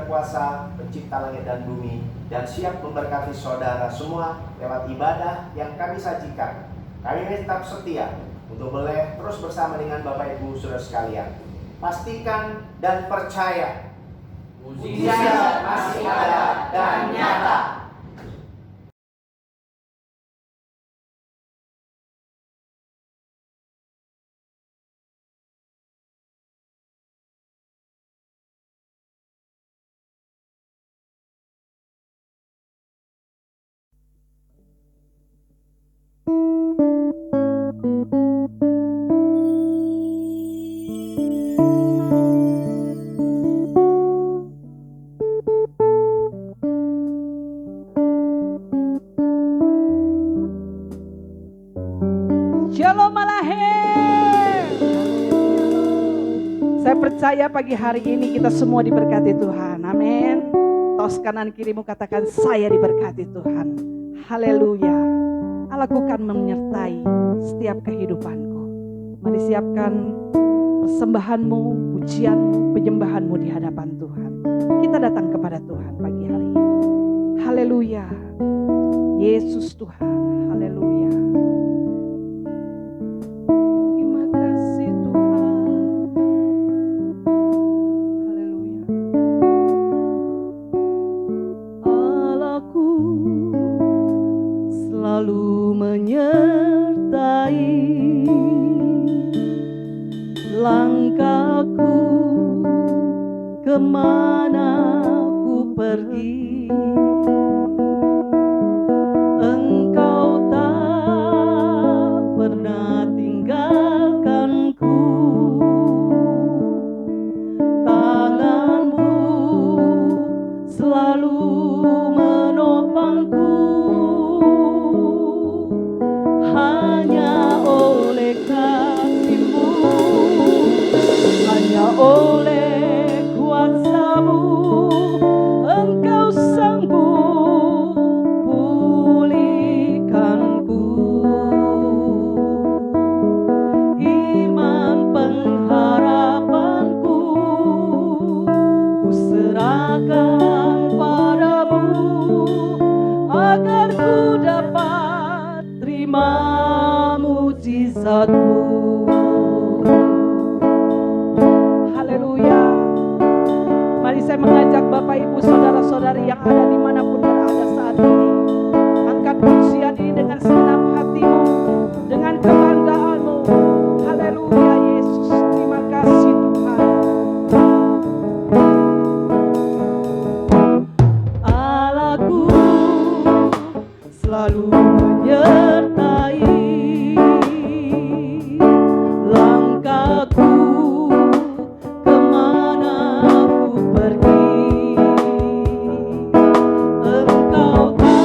berkuasa, pencipta langit dan bumi, dan siap memberkati saudara semua lewat ibadah yang kami sajikan. Kami tetap setia untuk boleh terus bersama dengan Bapak Ibu Saudara sekalian. Pastikan dan percaya, mujizat masih ada dan nyata. Shalom Malaher. Saya percaya pagi hari ini kita semua diberkati Tuhan. Amin. Tos kanan kirimu katakan, saya diberkati Tuhan. Haleluya. Allah akan menyertai setiap kehidupanku. Mari siapkan persembahanmu, pujianmu, penyembahanmu di hadapan Tuhan. Kita datang kepada Tuhan pagi hari ini. Haleluya. Yesus Tuhan. Haleluya. Terima kasih Tuhan. Haleluya. Allahku selalu menyertai langkahku kemana ku pergi. Engkau tak pernah tinggalkanku. Tanganmu selalu menopangku. Hanya oleh kasih-Mu, hanya oleh kuasa-Mu, Engkau sanggup pulihkanku. Iman pengharapanku ku serahkan padamu, agar ku dapat terima mujizat-Mu. Haleluya. Mari saya mengajak Bapak Ibu Saudara-saudari yang ada dimanapun berada saat ini, angkat pujian ini dengan segenap hatimu, dengan kebanggaanmu. Haleluya Yesus, terima kasih Tuhan. Allahku selalu menyertai langkahku kemana ku pergi. Engkau tak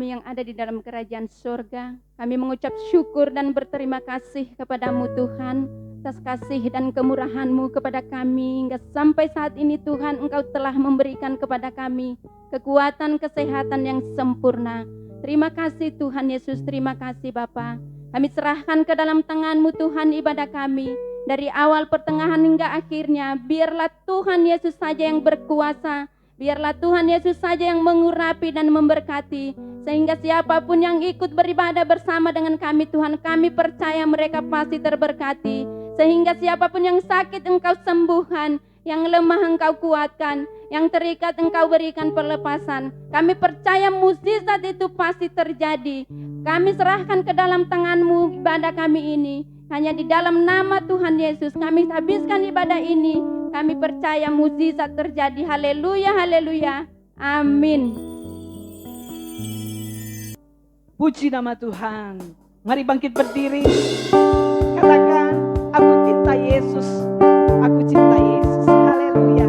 kami yang ada di dalam kerajaan surga. Kami mengucap syukur dan berterima kasih kepadamu Tuhan, atas kasih dan kemurahan-Mu kepada kami. Hingga sampai saat ini Tuhan, Engkau telah memberikan kepada kami kekuatan, kesehatan yang sempurna. Terima kasih Tuhan Yesus, terima kasih Bapa. Kami serahkan ke dalam tangan-Mu Tuhan ibadah kami. Dari awal, pertengahan hingga akhirnya, biarlah Tuhan Yesus saja yang berkuasa. Biarlah Tuhan Yesus saja yang mengurapi dan memberkati. Sehingga siapapun yang ikut beribadah bersama dengan kami Tuhan, kami percaya mereka pasti terberkati. Sehingga siapapun yang sakit Engkau sembuhkan, yang lemah Engkau kuatkan, yang terikat Engkau berikan perlepasan. Kami percaya mukjizat itu pasti terjadi. Kami serahkan ke dalam tangan-Mu ibadah kami ini. Hanya di dalam nama Tuhan Yesus kami habiskan ibadah ini. Kami percaya mukjizat terjadi. Haleluya, haleluya. Amin. Puji nama Tuhan. Mari bangkit berdiri. Katakan, aku cinta Yesus. Aku cinta Yesus. Haleluya.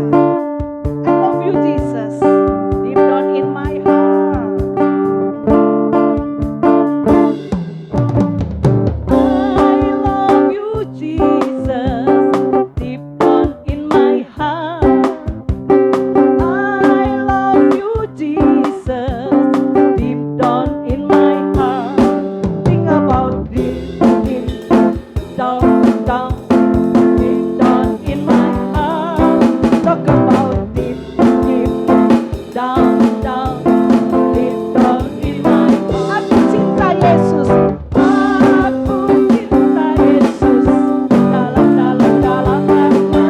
I love you Jesus. Deep down in my heart. I love you Jesus. Deep down in my heart. I love you Jesus. Deep down in my heart. Think about this. Down, down. Deep down in my heart. Talk about deep, deep, down, down, deep down in my heart. Aku cinta Yesus. Aku cinta Yesus. Dalam, dalam, dalam hati.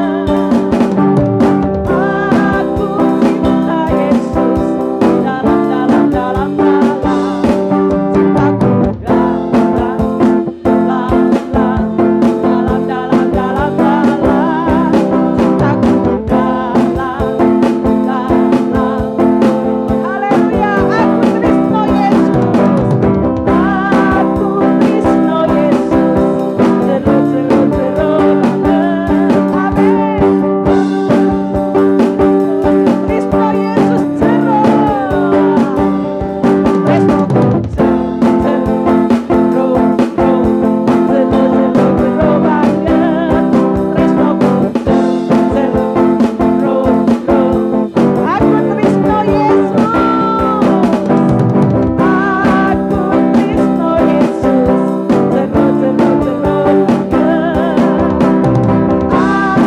Aku cinta Yesus. Dalam, dalam, dalam hati. Cintaku dalam, dalam, dalam, dalam, dalam, dalam. Cintaku dalam, dalam. Haleluya, aku tresno Yesus. Aku tresno Yesus. Jero, jero, jero banget. Amin. Tresno Yesus jero. Tresno jero, jero banget. Tresno jero. Aku tresno Yesus. Aku tresno Yesus. Jero, jero, jero banget.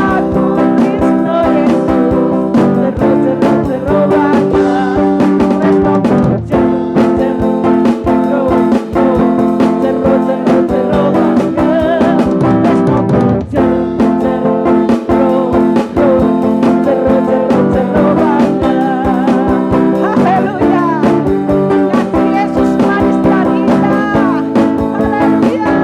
Aku tresno Yesus. Jero, jero, jero banget. Tresno jero, jero, jero, jero banget. Tresno jero, jero banget. Haleluya. Kasih Yesus manis dan indah. Haleluya.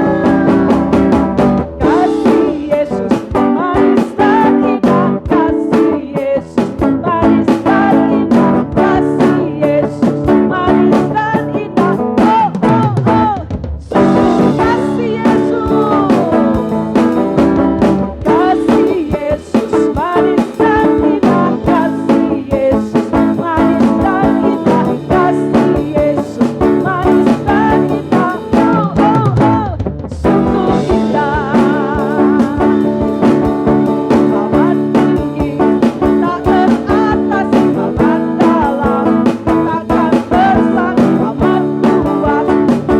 Kasih Yesus manis dan indah. Kasih Yesus manis dan indah. Kasih Yesus manis dan indah. Oh, oh, oh. Sungguh kasih Yesus. Kasih Yesus manis dan indah. Kasih Yesus manis dan indah. Kasih Yesus manis dan indah. Oh, oh, oh. Sungguh indah. Amat tinggi, tak teratasi, amat dalam, takkan tersangkut, amat luas,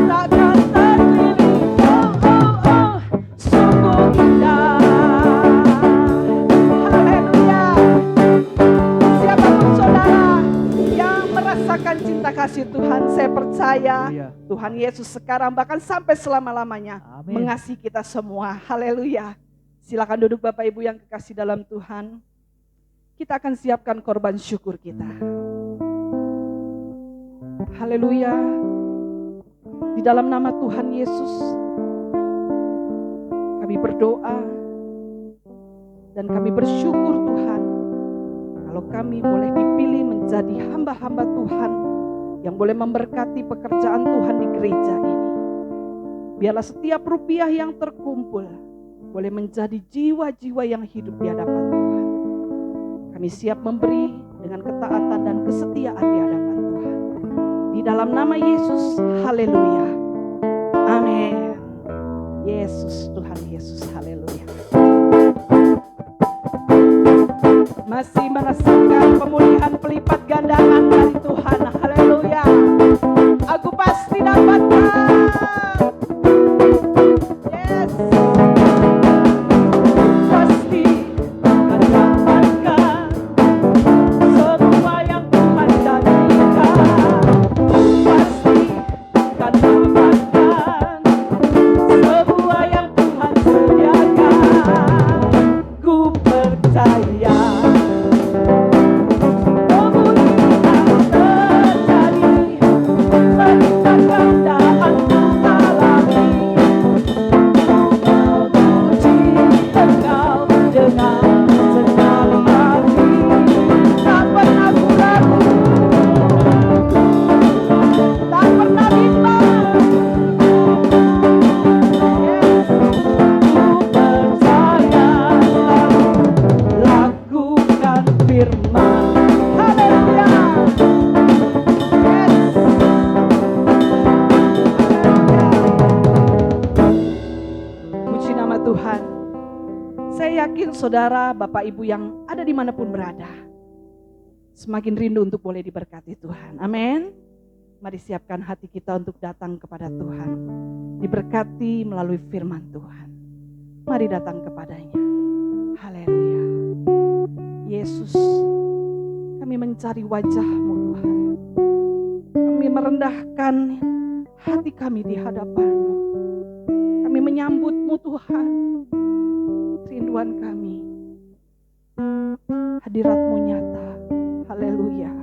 takkan terkini. Oh, oh, oh. Sungguh indah. Haleluya. Siapapun saudara yang merasakan cinta kasih Tuhan, saya percaya Tuhan Yesus sekarang bahkan sampai selama-lamanya mengasihi kita semua. Haleluya. Silakan duduk Bapak Ibu yang kekasih dalam Tuhan. Kita akan siapkan korban syukur kita. Haleluya. Di dalam nama Tuhan Yesus kami berdoa dan kami bersyukur Tuhan kalau kami boleh dipilih menjadi hamba-hamba Tuhan yang boleh memberkati pekerjaan Tuhan di gereja ini. Biarlah setiap rupiah yang terkumpul boleh menjadi jiwa-jiwa yang hidup di hadapan Tuhan. Kami siap memberi dengan ketaatan dan kesetiaan di hadapan Tuhan. Di dalam nama Yesus. Haleluya. Amin. Yesus, Tuhan Yesus. Haleluya. Masih merasakan pemulihan pelipat gandaan dari Tuhan. Haleluya. Aku pasti dapatkan. Yes. Pasti akan dapatkan semua yang Tuhan janjikan. Pasti akan dapatkan semua yang Tuhan sediakan. Ku percaya. Saudara, Bapak Ibu yang ada dimanapun berada, semakin rindu untuk boleh diberkati Tuhan. Amin. Mari siapkan hati kita untuk datang kepada Tuhan, diberkati melalui firman Tuhan. Mari datang kepadanya. Haleluya. Yesus, kami mencari wajah-Mu Tuhan. Kami merendahkan hati kami di hadapan-Mu. Kami menyambut-Mu Tuhan. Rinduan kami, hadirat-Mu nyata. Haleluya.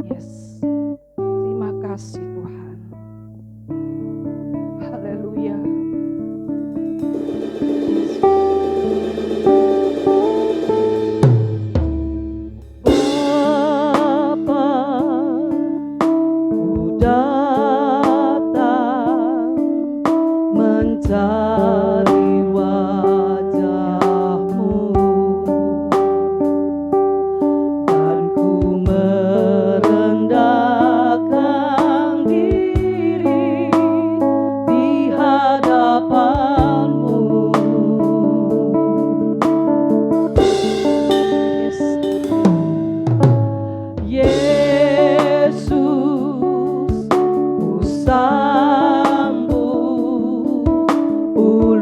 Yes, terima kasih Tuhan. Haleluya. Bapa, ku datang mencari sambut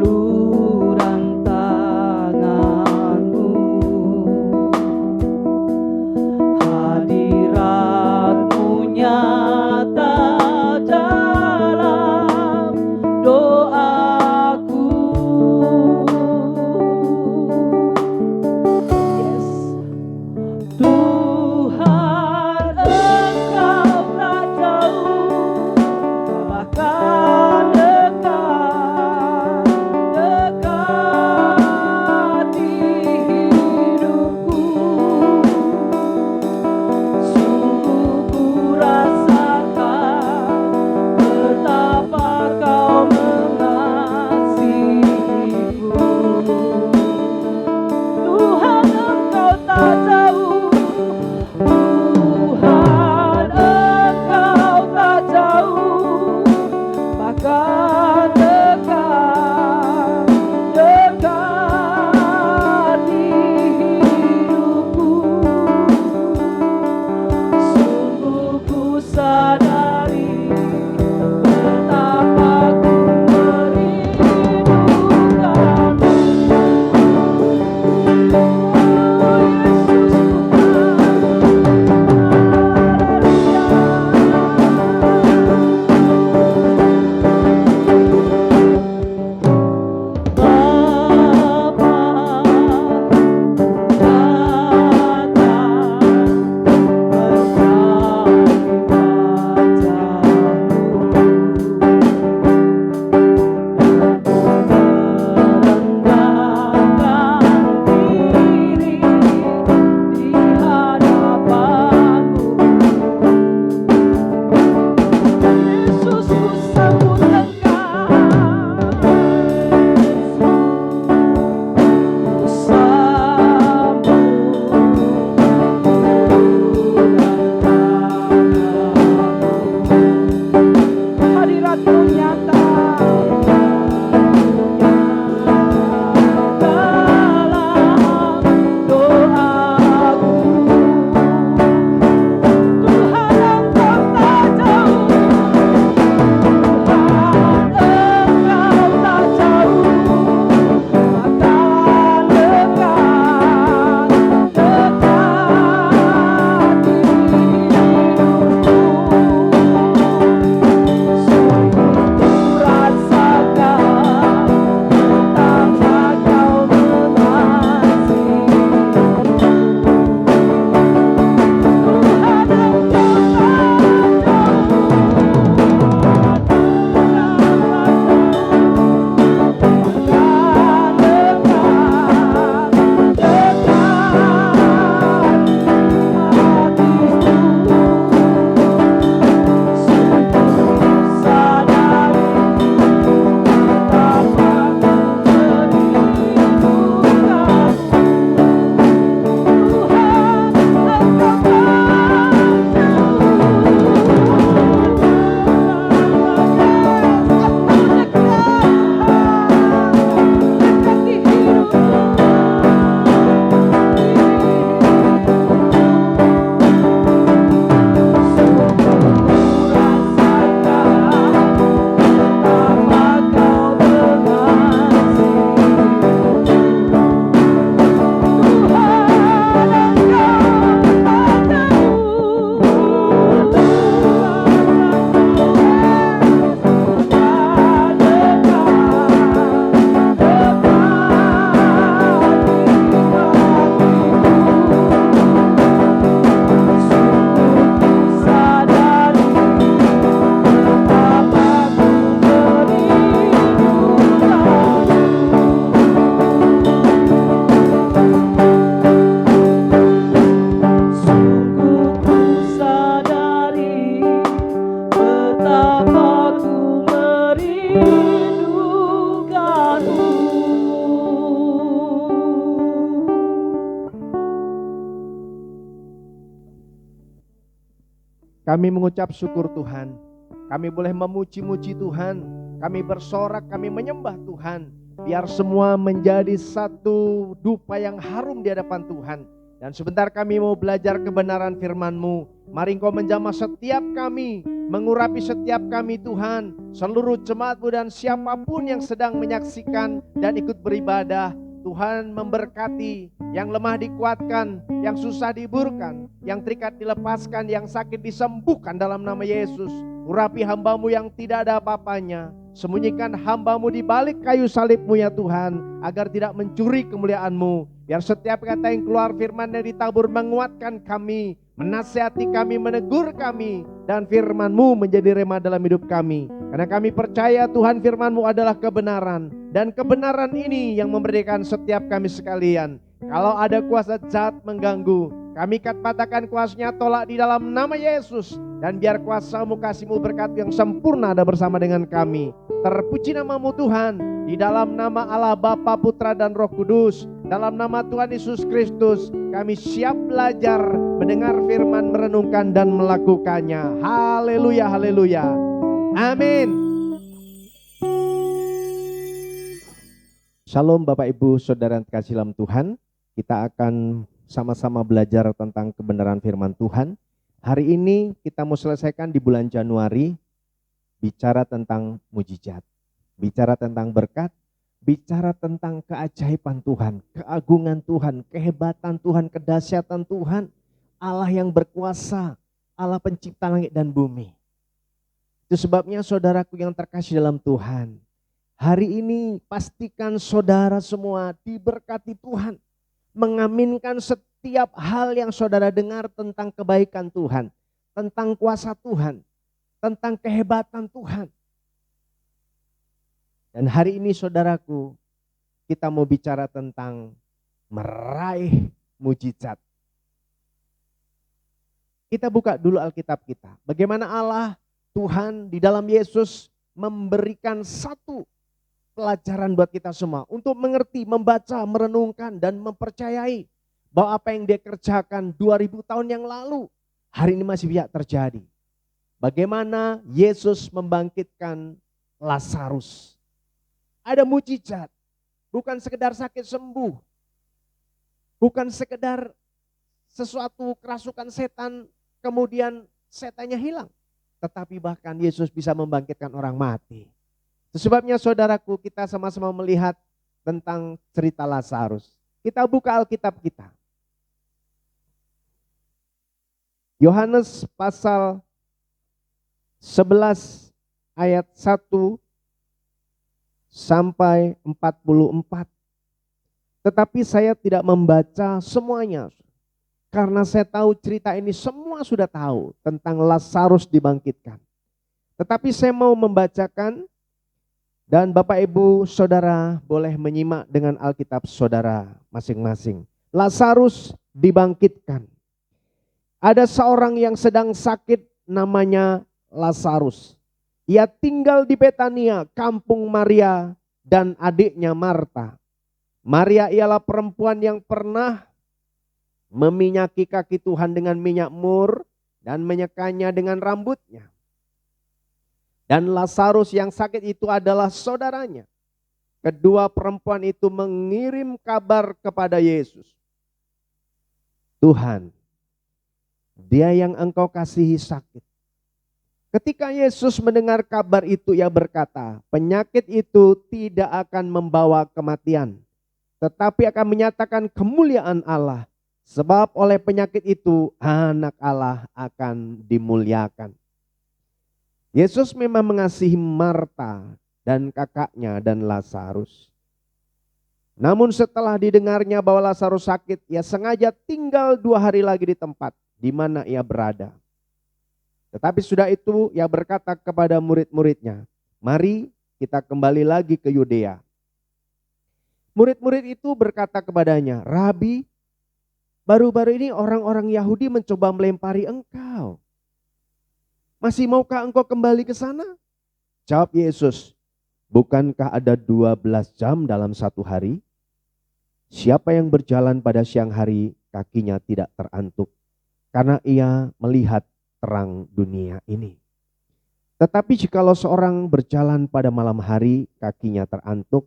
Kami mengucap syukur Tuhan. Kami boleh memuji-muji Tuhan. Kami bersorak, kami menyembah Tuhan. Biar semua menjadi satu dupa yang harum di hadapan Tuhan. Dan sebentar kami mau belajar kebenaran firman-Mu. Mari Engkau menjamah setiap kami, mengurapi setiap kami Tuhan. Seluruh jemaat-Mu dan siapapun yang sedang menyaksikan dan ikut beribadah. Tuhan memberkati, yang lemah dikuatkan, yang susah dihiburkan, yang terikat dilepaskan, yang sakit disembuhkan dalam nama Yesus. Urapi hamba-Mu yang tidak ada apa-apanya. Sembunyikan hamba-Mu di balik kayu salib-Mu ya Tuhan, agar tidak mencuri kemuliaan-Mu. Biar setiap kata yang keluar firman yang ditabur menguatkan kami, menasihati kami, menegur kami, dan firman-Mu menjadi rema dalam hidup kami. Karena kami percaya Tuhan firman-Mu adalah kebenaran, dan kebenaran ini yang memerdekakan setiap kami sekalian. Kalau ada kuasa jahat mengganggu, kami katakan kuasanya tolak di dalam nama Yesus. Dan biar kuasa-Mu, kasih-Mu, berkat yang sempurna ada bersama dengan kami. Terpuji nama-Mu Tuhan, di dalam nama Allah Bapa, Putra dan Roh Kudus. Dalam nama Tuhan Yesus Kristus, kami siap belajar, mendengar firman, merenungkan dan melakukannya. Haleluya, haleluya. Amin. Shalom Bapak Ibu Saudara yang terkasih dalam Tuhan. Kita akan sama-sama belajar tentang kebenaran firman Tuhan. Hari ini kita mau selesaikan di bulan Januari, bicara tentang mujizat, bicara tentang berkat, bicara tentang keajaiban Tuhan, keagungan Tuhan, kehebatan Tuhan, kedahsyatan Tuhan, Allah yang berkuasa, Allah pencipta langit dan bumi. Itu sebabnya saudaraku yang terkasih dalam Tuhan, hari ini pastikan saudara semua diberkati Tuhan, mengaminkan setiap hal yang saudara dengar tentang kebaikan Tuhan, tentang kuasa Tuhan, tentang kehebatan Tuhan. Dan hari ini saudaraku, kita mau bicara tentang meraih mujizat. Kita buka dulu Alkitab kita. Bagaimana Allah, Tuhan di dalam Yesus memberikan satu pelajaran buat kita semua. Untuk mengerti, membaca, merenungkan dan mempercayai bahwa apa yang Dia kerjakan 2000 tahun yang lalu, hari ini masih bisa terjadi. Bagaimana Yesus membangkitkan Lazarus. Ada mujizat, bukan sekedar sakit sembuh, bukan sekedar sesuatu kerasukan setan kemudian setannya hilang, tetapi bahkan Yesus bisa membangkitkan orang mati. Sebabnya saudaraku, kita sama-sama melihat tentang cerita Lazarus. Kita buka Alkitab kita. Yohanes pasal 11 ayat 1 sampai 44. Tetapi saya tidak membaca semuanya, karena saya tahu cerita ini semua sudah tahu tentang Lazarus dibangkitkan. Tetapi saya mau membacakan, dan Bapak Ibu Saudara boleh menyimak dengan Alkitab saudara masing-masing. Lazarus dibangkitkan. Ada seorang yang sedang sakit namanya Lazarus. Ia tinggal di Betania, kampung Maria dan adiknya Marta. Maria ialah perempuan yang pernah meminyaki kaki Tuhan dengan minyak mur dan menyekanya dengan rambutnya. Dan Lazarus yang sakit itu adalah saudaranya. Kedua perempuan itu mengirim kabar kepada Yesus. Tuhan, dia yang engkau kasihi sakit. Ketika Yesus mendengar kabar itu, ia berkata, penyakit itu tidak akan membawa kematian, tetapi akan menyatakan kemuliaan Allah. Sebab oleh penyakit itu anak Allah akan dimuliakan. Yesus memang mengasihi Marta dan kakaknya dan Lazarus. Namun setelah didengarnya bahwa Lazarus sakit, ia sengaja tinggal 2 hari lagi di tempat di mana ia berada. Tetapi sudah itu ia berkata kepada murid-muridnya, mari kita kembali lagi ke Yudea. Murid-murid itu berkata kepadanya, Rabi, baru-baru ini orang-orang Yahudi mencoba melempari engkau. Masih maukah engkau kembali ke sana? Jawab Yesus, bukankah ada 12 jam dalam satu hari? Siapa yang berjalan pada siang hari, kakinya tidak terantuk, karena ia melihat terang dunia ini. Tetapi jikalau seorang berjalan pada malam hari, kakinya terantuk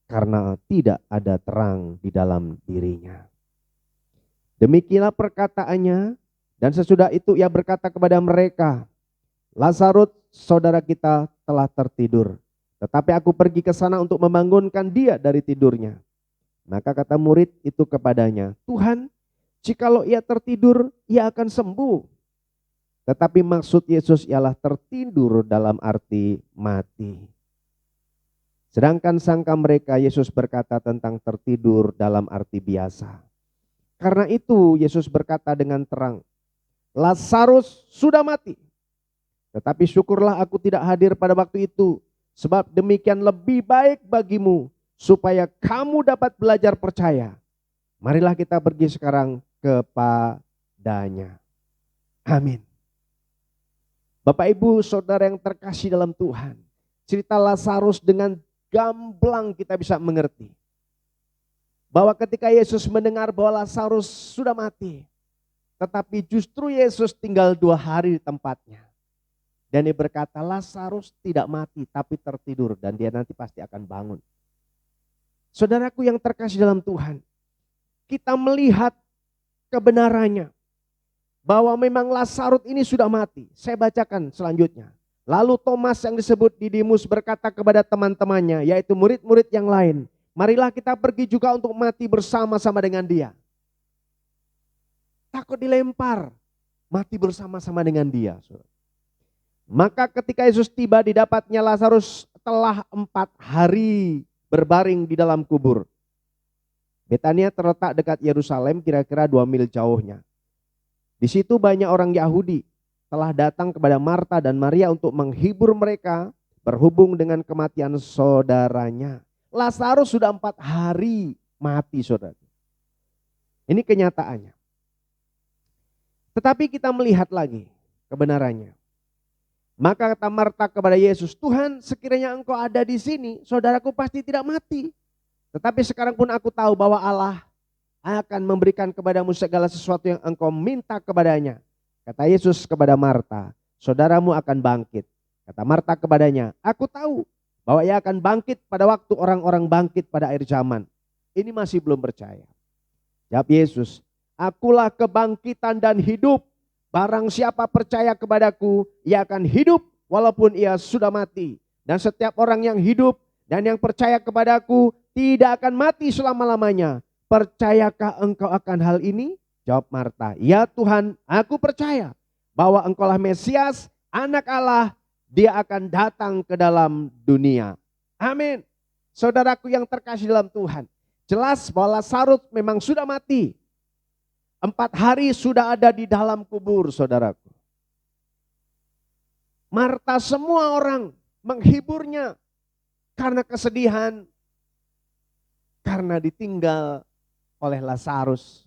karena tidak ada terang di dalam dirinya. Demikianlah perkataannya, dan sesudah itu ia berkata kepada mereka, Lazarus saudara kita telah tertidur, tetapi aku pergi ke sana untuk membangunkan dia dari tidurnya. Maka kata murid itu kepadanya, Tuhan, jikalau ia tertidur, ia akan sembuh. Tetapi maksud Yesus ialah tertidur dalam arti mati. Sedangkan sangka mereka Yesus berkata tentang tertidur dalam arti biasa. Karena itu Yesus berkata dengan terang, Lazarus sudah mati. Tetapi syukurlah aku tidak hadir pada waktu itu, sebab demikian lebih baik bagimu, supaya kamu dapat belajar percaya. Marilah kita pergi sekarang kepadanya. Amin. Bapak Ibu Saudara yang terkasih dalam Tuhan, cerita Lazarus dengan gamblang kita bisa mengerti. Bahwa ketika Yesus mendengar bahwa Lazarus sudah mati, tetapi justru Yesus tinggal 2 hari di tempatnya. Dan dia berkata, Lazarus tidak mati tapi tertidur dan dia nanti pasti akan bangun. Saudaraku yang terkasih dalam Tuhan, kita melihat kebenarannya bahwa memang Lazarus ini sudah mati. Saya bacakan selanjutnya. Lalu Thomas yang disebut Didimus berkata kepada teman-temannya, yaitu murid-murid yang lain, marilah kita pergi juga untuk mati bersama-sama dengan dia. Takut dilempar, mati bersama-sama dengan dia. Maka ketika Yesus tiba, didapatnya Lazarus telah 4 hari berbaring di dalam kubur. Betania terletak dekat Yerusalem, kira-kira 2 mil jauhnya. Di situ banyak orang Yahudi telah datang kepada Marta dan Maria untuk menghibur mereka berhubung dengan kematian saudaranya. Lazarus sudah 4 hari mati, saudara. Ini kenyataannya. Tetapi kita melihat lagi kebenarannya. Maka kata Marta kepada Yesus, Tuhan, sekiranya engkau ada di sini, saudaraku pasti tidak mati. Tetapi sekarang pun aku tahu bahwa Allah akan memberikan kepadamu segala sesuatu yang engkau minta kepadanya. Kata Yesus kepada Marta, saudaramu akan bangkit. Kata Marta kepadanya, aku tahu bahwa ia akan bangkit pada waktu orang-orang bangkit pada akhir zaman. Ini masih belum percaya. Jawab Yesus, akulah kebangkitan dan hidup. Barang siapa percaya kepadaku, ia akan hidup walaupun ia sudah mati. Dan setiap orang yang hidup dan yang percaya kepadaku tidak akan mati selama-lamanya. Percayakah engkau akan hal ini? Jawab Marta, ya Tuhan, aku percaya bahwa engkaulah Mesias, anak Allah, dia akan datang ke dalam dunia. Amin. Saudaraku yang terkasih dalam Tuhan, jelas bahwa Lazarus memang sudah mati. 4 hari sudah ada di dalam kubur, saudaraku. Marta semua orang menghiburnya karena kesedihan, karena ditinggal oleh Lazarus.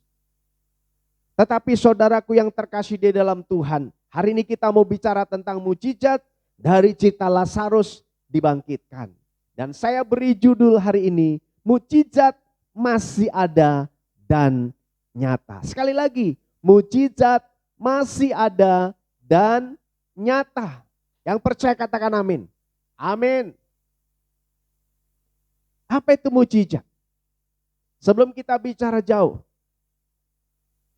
Tetapi saudaraku yang terkasih di dalam Tuhan, hari ini kita mau bicara tentang mujizat dari cerita Lazarus dibangkitkan. Dan saya beri judul hari ini, mujizat masih ada dan nyata. Sekali lagi, mujizat masih ada dan nyata. Yang percaya katakan amin. Amin. Apa itu mujizat? Sebelum kita bicara jauh,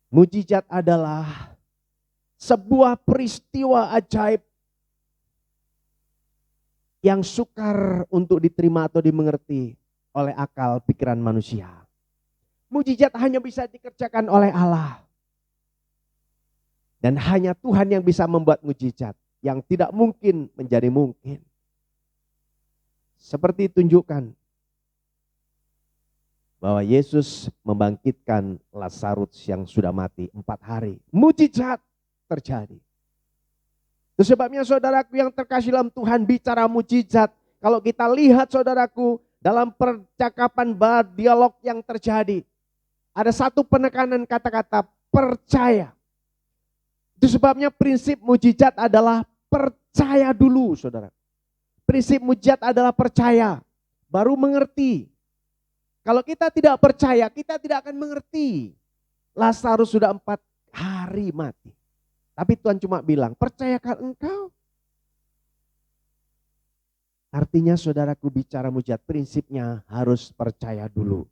mujizat adalah sebuah peristiwa ajaib yang sukar untuk diterima atau dimengerti oleh akal pikiran manusia. Mujizat hanya bisa dikerjakan oleh Allah. Dan hanya Tuhan yang bisa membuat mujizat yang tidak mungkin menjadi mungkin. Seperti tunjukkan bahwa Yesus membangkitkan Lazarus yang sudah mati 4 hari. Mujizat terjadi. Itu sebabnya saudaraku yang terkasih dalam Tuhan, bicara mujizat. Kalau kita lihat saudaraku dalam percakapan dialog yang terjadi, ada satu penekanan kata-kata percaya. Itu sebabnya prinsip mujizat adalah percaya dulu, saudara. Prinsip mujizat adalah percaya, baru mengerti. Kalau kita tidak percaya, kita tidak akan mengerti. Lazarus sudah 4 hari mati. Tapi Tuhan cuma bilang, percayakah engkau? Artinya saudaraku, bicara mujizat prinsipnya harus percaya dulu.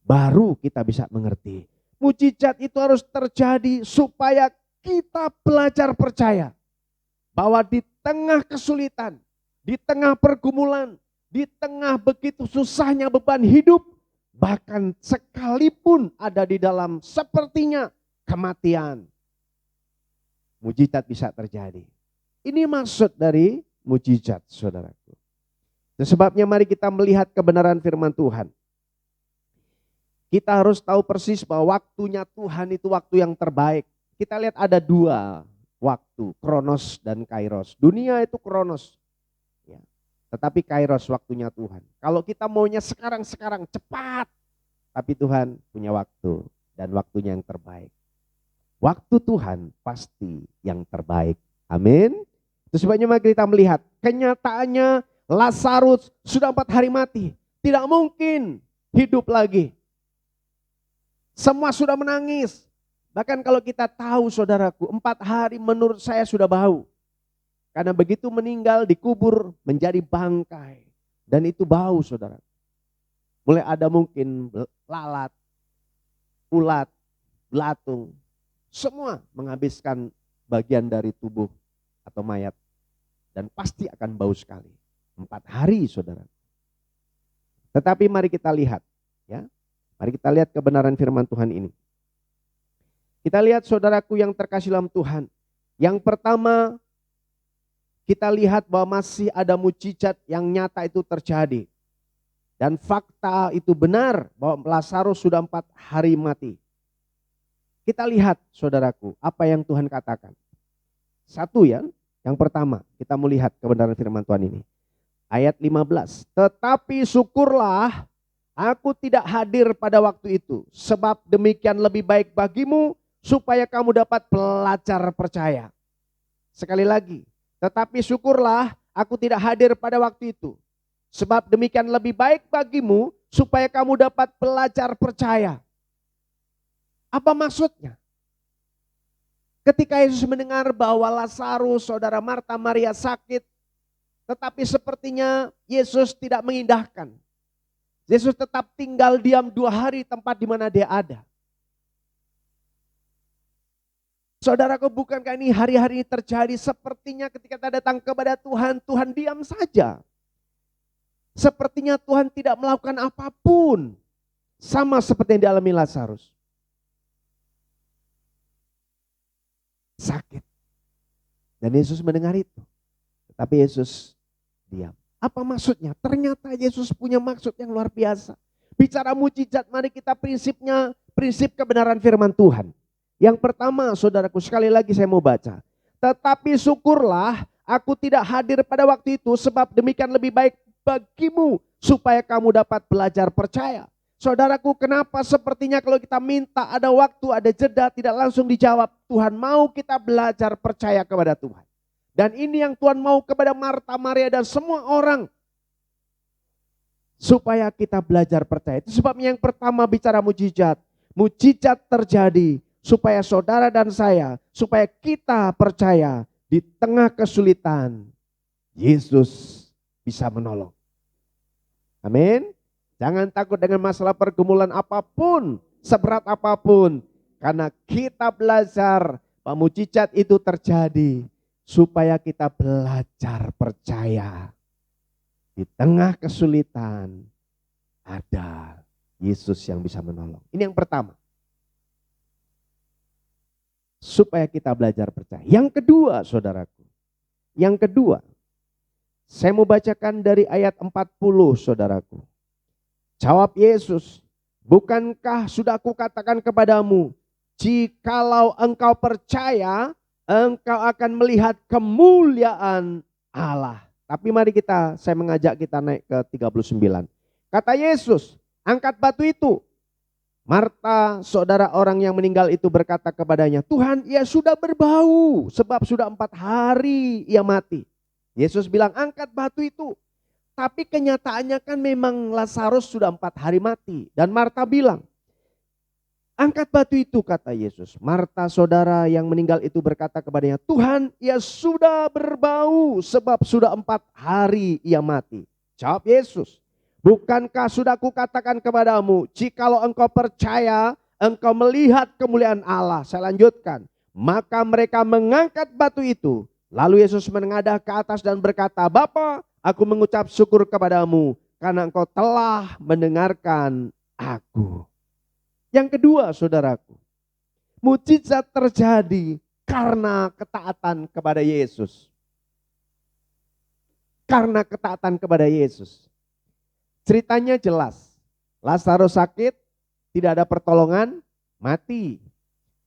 Baru kita bisa mengerti. Mujizat itu harus terjadi supaya kita belajar percaya. Bahwa di tengah kesulitan, di tengah pergumulan, di tengah begitu susahnya beban hidup, bahkan sekalipun ada di dalam sepertinya kematian, mujizat bisa terjadi. Ini maksud dari mujizat, saudaraku. Dan sebabnya mari kita melihat kebenaran firman Tuhan. Kita harus tahu persis bahwa waktunya Tuhan itu waktu yang terbaik. Kita lihat ada dua waktu, Kronos dan Kairos. Dunia itu Kronos. Ya. Tetapi Kairos waktunya Tuhan. Kalau kita maunya sekarang cepat. Tapi Tuhan punya waktu dan waktunya yang terbaik. Waktu Tuhan pasti yang terbaik. Amin. Itu sebabnya mari kita melihat kenyataannya Lazarus sudah 4 hari mati. Tidak mungkin hidup lagi. Semua sudah menangis. Bahkan kalau kita tahu saudaraku, 4 hari menurut saya sudah bau. Karena begitu meninggal dikubur menjadi bangkai. Dan itu bau saudara. Mulai ada mungkin lalat, ulat, belatung. Semua menghabiskan bagian dari tubuh atau mayat. Dan pasti akan bau sekali. 4 hari saudara. Tetapi mari kita lihat. Ya, mari kita lihat kebenaran firman Tuhan ini. Kita lihat saudaraku yang terkasih dalam Tuhan. Yang pertama, kita lihat bahwa masih ada mujizat yang nyata itu terjadi. Dan fakta itu benar bahwa Lazarus sudah 4 hari mati. Kita lihat saudaraku apa yang Tuhan katakan. Satu ya, yang pertama kita melihat kebenaran firman Tuhan ini. Ayat 15, tetapi syukurlah aku tidak hadir pada waktu itu. Sebab demikian lebih baik bagimu supaya kamu dapat belajar percaya. Sekali lagi, tetapi syukurlah aku tidak hadir pada waktu itu. Sebab demikian lebih baik bagimu supaya kamu dapat belajar percaya. Apa maksudnya? Ketika Yesus mendengar bahwa Lazarus, saudara Marta, Maria sakit, tetapi sepertinya Yesus tidak mengindahkan. Yesus tetap tinggal diam 2 hari tempat di mana dia ada. Saudaraku, bukankah ini hari-hari ini terjadi sepertinya ketika kita datang kepada Tuhan, Tuhan diam saja. Sepertinya Tuhan tidak melakukan apapun. Sama seperti yang dialami Lazarus. Sakit. Dan Yesus mendengar itu. Tetapi Yesus diam. Apa maksudnya? Ternyata Yesus punya maksud yang luar biasa. Bicara mujizat, mari kita prinsip kebenaran firman Tuhan. Yang pertama, saudaraku, sekali lagi saya mau baca. Tetapi syukurlah aku tidak hadir pada waktu itu, sebab demikian lebih baik bagimu supaya kamu dapat belajar percaya. Saudaraku, kenapa sepertinya kalau kita minta ada waktu, ada jeda, tidak langsung dijawab. Tuhan mau kita belajar percaya kepada Tuhan. Dan ini yang Tuhan mau kepada Marta, Maria dan semua orang. Supaya kita belajar percaya. Itu sebabnya yang pertama bicara mujizat. Mujizat terjadi supaya saudara dan saya, supaya kita percaya di tengah kesulitan, Yesus bisa menolong. Amin. Jangan takut dengan masalah pergumulan apapun, seberat apapun. Karena kita belajar bahwa mujizat itu terjadi supaya kita belajar percaya. Di tengah kesulitan ada Yesus yang bisa menolong. Ini yang pertama. Supaya kita belajar percaya. Yang kedua saudaraku. Yang kedua. Saya mau bacakan dari ayat 40 saudaraku. Jawab Yesus. Bukankah sudah aku katakan kepadamu. Jikalau engkau percaya, engkau akan melihat kemuliaan Allah. Tapi mari saya mengajak kita naik ke 39. Kata Yesus, angkat batu itu. Marta, saudara orang yang meninggal itu berkata kepadanya, Tuhan, ia sudah berbau sebab sudah 4 hari ia mati. Yesus bilang, angkat batu itu. Tapi kenyataannya kan memang Lazarus sudah 4 hari mati. Dan Marta bilang, Angkat batu itu, kata Yesus. Marta saudara yang meninggal itu berkata kepadanya, Tuhan, ia sudah berbau sebab sudah 4 hari ia mati. Jawab Yesus, bukankah sudah kukatakan kepadamu, jikalau engkau percaya, engkau melihat kemuliaan Allah. Saya lanjutkan. Maka mereka mengangkat batu itu. Lalu Yesus menengadah ke atas dan berkata, Bapa, aku mengucap syukur kepadamu karena engkau telah mendengarkan aku. Yang kedua, saudaraku, mujizat terjadi karena ketaatan kepada Yesus. Karena ketaatan kepada Yesus. Ceritanya jelas. Lazarus sakit, tidak ada pertolongan, mati.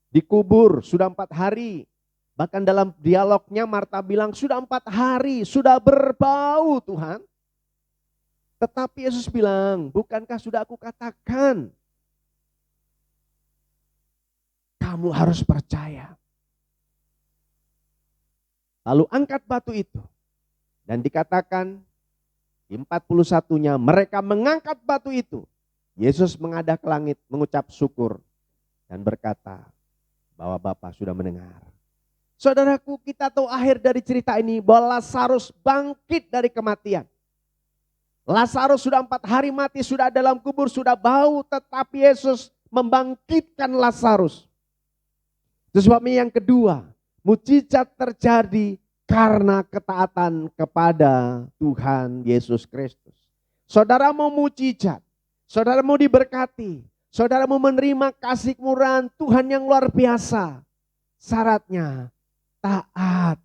Dikubur, sudah 4 hari. Bahkan dalam dialognya Marta bilang, sudah 4 hari, sudah berbau Tuhan. Tetapi Yesus bilang, bukankah sudah aku katakan, kamu harus percaya. Lalu angkat batu itu. Dan dikatakan di 41-nya mereka mengangkat batu itu. Yesus mengadah ke langit mengucap syukur. Dan berkata bahwa Bapa sudah mendengar. Saudaraku, kita tahu akhir dari cerita ini bahwa Lazarus bangkit dari kematian. Lazarus sudah 4 hari mati, sudah dalam kubur, sudah bau. Tetapi Yesus membangkitkan Lazarus. Itu sebabnya yang kedua, mujizat terjadi karena ketaatan kepada Tuhan Yesus Kristus. Saudara mau mujizat, saudara mau diberkati, saudara mau menerima kasih murahan Tuhan yang luar biasa. Syaratnya taat.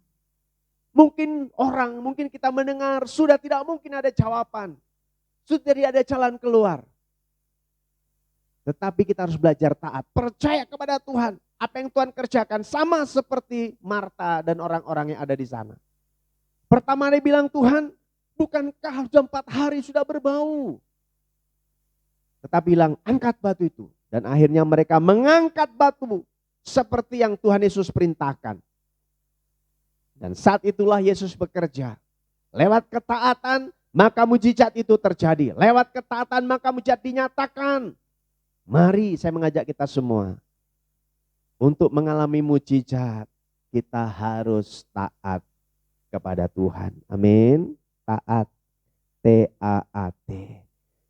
Mungkin kita mendengar sudah tidak mungkin ada jawaban. Sudah tidak ada jalan keluar. Tetapi kita harus belajar taat, percaya kepada Tuhan. Apa yang Tuhan kerjakan sama seperti Marta dan orang-orang yang ada di sana. Pertama dia bilang, Tuhan, bukankah sudah 4 hari sudah berbau? Tetapi bilang, angkat batu itu. Dan akhirnya mereka mengangkat batu seperti yang Tuhan Yesus perintahkan. Dan saat itulah Yesus bekerja. Lewat ketaatan maka mujizat itu terjadi. Lewat ketaatan maka mujizat dinyatakan. Mari saya mengajak kita semua. Untuk mengalami mujizat, kita harus taat kepada Tuhan. Amin. Taat. T-A-A-T.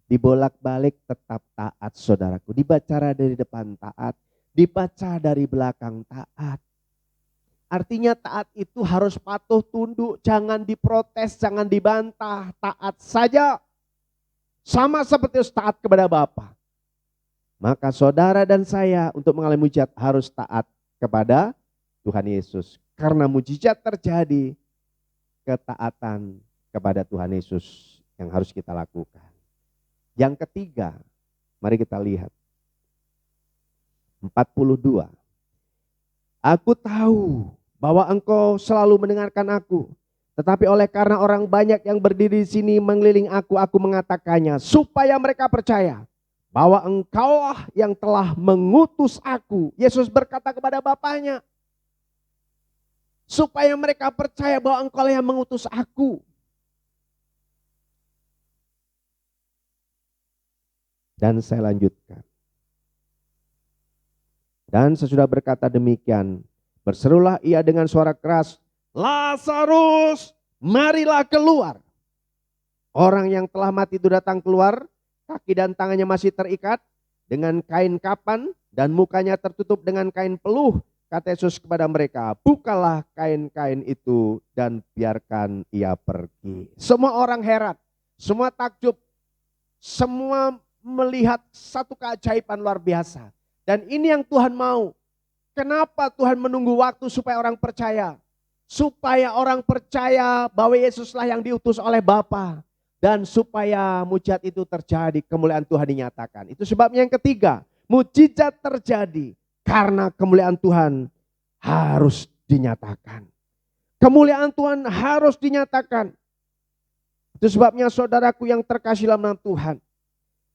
Dibolak-balik tetap taat, saudaraku. Dibaca dari depan taat. Dibaca dari belakang taat. Artinya taat itu harus patuh tunduk. Jangan diprotes, jangan dibantah. Taat saja. Sama seperti taat kepada Bapa. Maka saudara dan saya untuk mengalami mujizat harus taat kepada Tuhan Yesus. Karena mujizat terjadi, ketaatan kepada Tuhan Yesus yang harus kita lakukan. Yang ketiga, mari kita lihat. 42. Aku tahu bahwa engkau selalu mendengarkan aku. Tetapi oleh karena orang banyak yang berdiri di sini mengeliling aku mengatakannya. Supaya mereka percaya bahwa engkaulah yang telah mengutus aku. Yesus berkata kepada Bapaknya. Supaya mereka percaya bahwa engkaulah yang mengutus aku. Dan saya lanjutkan. Dan sesudah berkata demikian, berserulah ia dengan suara keras, Lazarus, marilah keluar. Orang yang telah mati itu datang keluar. Kaki dan tangannya masih terikat dengan kain kapan dan mukanya tertutup dengan kain peluh. Kata Yesus kepada mereka, bukalah kain-kain itu dan biarkan ia pergi. Semua orang heran, semua takjub, semua melihat satu keajaiban luar biasa. Dan ini yang Tuhan mau. Kenapa Tuhan menunggu waktu supaya orang percaya? Supaya orang percaya bahwa Yesuslah yang diutus oleh Bapa. Dan supaya mujizat itu terjadi, kemuliaan Tuhan dinyatakan. Itu sebabnya yang ketiga, mujizat terjadi karena kemuliaan Tuhan harus dinyatakan. Kemuliaan Tuhan harus dinyatakan. Itu sebabnya saudaraku yang terkasih dalam nama Tuhan,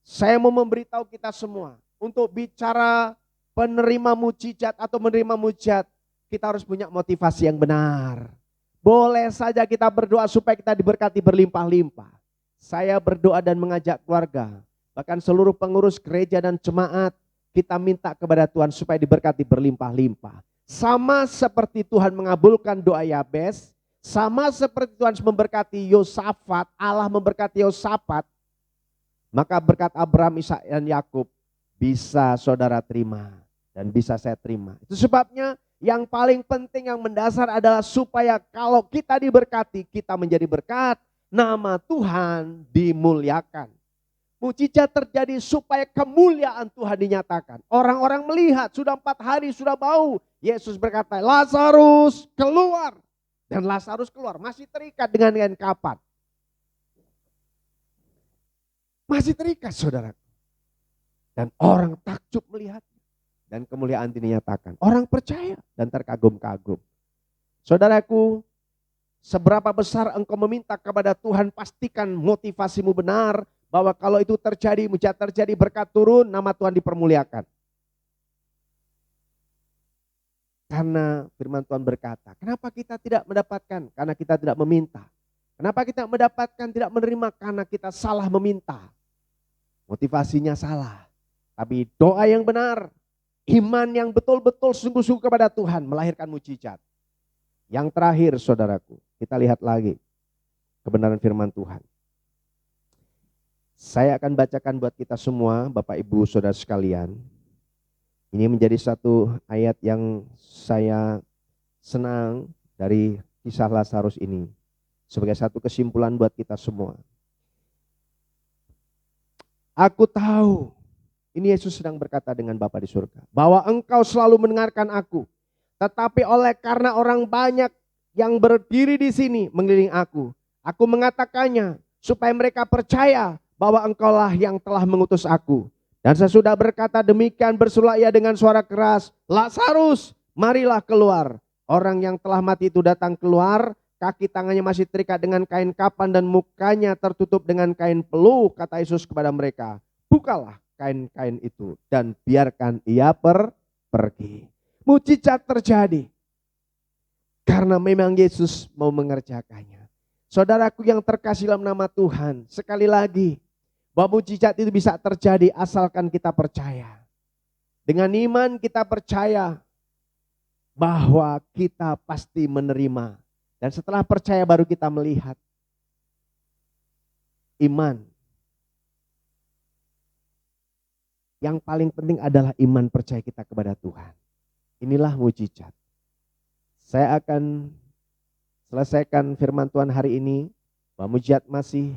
saya mau memberitahu kita semua, untuk bicara penerima mujizat atau menerima mujizat, kita harus punya motivasi yang benar. Boleh saja kita berdoa supaya kita diberkati berlimpah-limpah. Saya berdoa dan mengajak keluarga, bahkan seluruh pengurus gereja dan jemaat, kita minta kepada Tuhan supaya diberkati berlimpah-limpah. Sama seperti Tuhan mengabulkan doa Yabes, sama seperti Tuhan memberkati Yosafat, Allah memberkati Yosafat, maka berkat Abraham, Ishak dan Yakub bisa saudara terima dan bisa saya terima. Itu sebabnya yang paling penting, yang mendasar adalah supaya kalau kita diberkati, kita menjadi berkat, nama Tuhan dimuliakan. Mujizat terjadi supaya kemuliaan Tuhan dinyatakan. Orang-orang melihat sudah 4 hari sudah bau. Yesus berkata, Lazarus keluar. Dan Lazarus keluar, masih terikat dengan kain kapan. Masih terikat saudara. Dan orang takjub melihat. Dan kemuliaan dinyatakan. Orang percaya dan terkagum-kagum. Saudaraku, seberapa besar engkau meminta kepada Tuhan, pastikan motivasimu benar. Bahwa kalau itu terjadi, mujizat terjadi, berkat turun, nama Tuhan dipermuliakan. Karena firman Tuhan berkata, kenapa kita tidak mendapatkan? Karena kita tidak meminta. Kenapa kita mendapatkan tidak menerima? Karena kita salah meminta. Motivasinya salah. Tapi doa yang benar, iman yang betul-betul sungguh-sungguh kepada Tuhan melahirkan mujizat. Yang terakhir saudaraku, kita lihat lagi kebenaran firman Tuhan. Saya akan bacakan buat kita semua, Bapak Ibu Saudara sekalian. Ini menjadi satu ayat yang saya senang dari kisah Lazarus ini. Sebagai satu kesimpulan buat kita semua. Aku tahu, ini Yesus sedang berkata dengan Bapa di surga, bahwa engkau selalu mendengarkan aku. Tetapi oleh karena orang banyak yang berdiri di sini mengelilingi aku mengatakannya supaya mereka percaya bahwa engkaulah yang telah mengutus aku. Dan sesudah berkata demikian berserulah ia dengan suara keras, Lazarus, marilah keluar. Orang yang telah mati itu datang keluar, kaki tangannya masih terikat dengan kain kapan dan mukanya tertutup dengan kain peluh. Kata Yesus kepada mereka, bukalah kain-kain itu dan biarkan ia pergi. Mujizat terjadi karena memang Yesus mau mengerjakannya. Saudaraku yang terkasih dalam nama Tuhan, sekali lagi, bahwa mujizat itu bisa terjadi asalkan kita percaya. Dengan iman kita percaya bahwa kita pasti menerima. Dan setelah percaya baru kita melihat. Iman. Yang paling penting adalah iman percaya kita kepada Tuhan. Inilah mujizat. Saya akan selesaikan firman Tuhan hari ini. Bahwa mujizat masih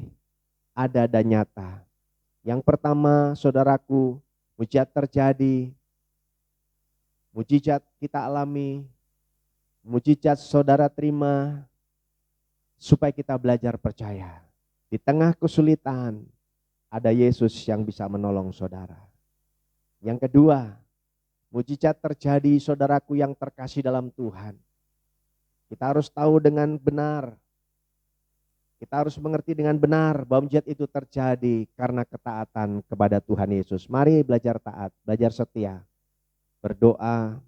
ada dan nyata. Yang pertama saudaraku, mujizat terjadi, mujizat kita alami, mujizat saudara terima, supaya kita belajar percaya. Di tengah kesulitan, ada Yesus yang bisa menolong saudara. Yang kedua, mujizat terjadi saudaraku yang terkasih dalam Tuhan. Kita harus tahu dengan benar. Kita harus mengerti dengan benar bahwa mujizat itu terjadi karena ketaatan kepada Tuhan Yesus. Mari belajar taat, belajar setia, berdoa,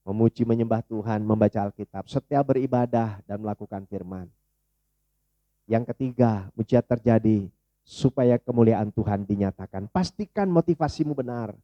memuji menyembah Tuhan, membaca Alkitab, setia beribadah dan melakukan firman. Yang ketiga, mujizat terjadi supaya kemuliaan Tuhan dinyatakan. Pastikan motivasimu benar.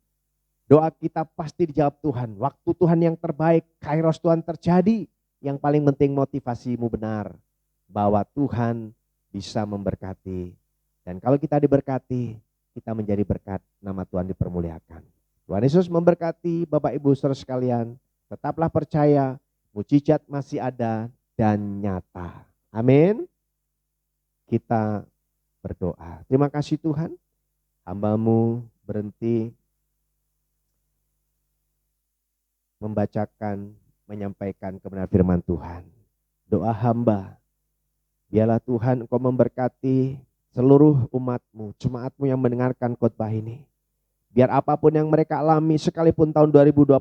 Doa kita pasti dijawab Tuhan. Waktu Tuhan yang terbaik, kairos Tuhan terjadi. Yang paling penting motivasimu benar. Bahwa Tuhan bisa memberkati. Dan kalau kita diberkati, kita menjadi berkat, nama Tuhan dipermuliakan. Tuhan Yesus memberkati Bapak Ibu saudara sekalian. Tetaplah percaya, mujizat masih ada dan nyata. Amin. Kita berdoa. Terima kasih Tuhan. Hamba-Mu berhenti membacakan, menyampaikan kebenaran firman Tuhan. Doa hamba, biarlah Tuhan Engkau memberkati seluruh umat-Mu, jemaat-Mu yang mendengarkan khotbah ini. Biar apapun yang mereka alami sekalipun tahun 2021